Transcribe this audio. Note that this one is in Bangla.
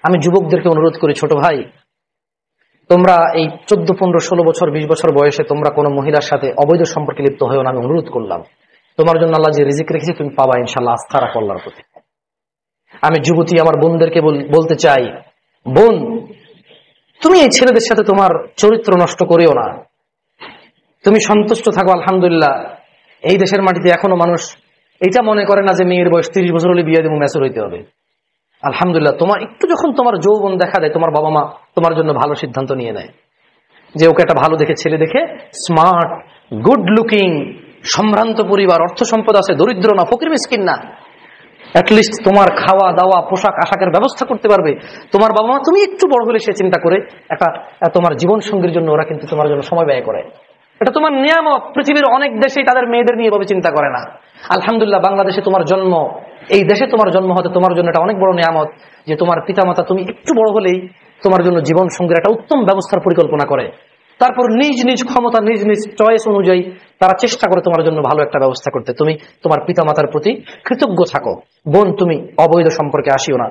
আমি যুবকদেরকে অনুরোধ করি, ছোট ভাই, তোমরা এই 14, 15, 16 বছর 20 বছর বয়সে তোমরা কোনো মহিলার সাথে অবৈধ সম্পর্কে লিপ্ত হয়েও না, আমি অনুরোধ করলাম। তোমার জন্য আল্লাহ যে রিজিক রেখেছে তুমি পাবা ইনশাআল্লাহ, আস্থা রাখো আল্লাহর প্রতি। আমি যুবতী আমার বোনদেরকে বলতে চাই, বোন, তুমি এই ছেলেদের সাথে তোমার চরিত্র নষ্ট করিও না, তুমি সন্তুষ্ট থাকো। আলহামদুলিল্লাহ, এই দেশের মাটিতে এখনো মানুষ এটা মনে করে না যে মেয়ের বয়স 30 বছর হলে বিয়ে দেবো, ম্যাচুর হইতে হবে। আলহামদুলিল্লাহ, তোমার একটু যখন তোমার যৌবন দেখা দেয়, তোমার বাবা মা তোমার জন্য ভালো সিদ্ধান্ত নিয়ে নেয় যে ওকে একটা ভালো দেখে ছেলে দেখে, স্মার্ট, গুড লুকিং, সম্ভ্রান্ত পরিবার, অর্থ সম্পদ আছে, দরিদ্র না, ফকির মিসকিন না, অ্যাটলিস্ট তোমার খাওয়া দাওয়া পোশাক আশাকের ব্যবস্থা করতে পারবে। তোমার বাবা মা তুমি একটু বড় হলে সে চিন্তা করে একটা তোমার জীবন সঙ্গীর জন্য ওরা কিন্তু তোমার জন্য সময় ব্যয় করে। এটা তোমার নিয়ামত। পৃথিবীর অনেক দেশেই তাদের মেয়েদের নিয়ে এভাবে চিন্তা করে না। আলহামদুলিল্লাহ, বাংলাদেশে তোমার জন্ম, এই দেশে তোমার জন্ম হতে তোমার জন্য এটা অনেক বড় নিয়ামত যে তোমার পিতামাতা তুমি একটু বড় হলেই তোমার জন্য জীবন সঙ্গীর একটা উত্তম ব্যবস্থার পরিকল্পনা করে, তারপর নিজ নিজ ক্ষমতা, নিজ নিজ চয়েস অনুযায়ী তারা চেষ্টা করে তোমার জন্য ভালো একটা ব্যবস্থা করতে। তুমি তোমার পিতামাতার প্রতি কৃতজ্ঞ থাকো। বোন, তুমি অবৈধ সম্পর্কে আসিও না।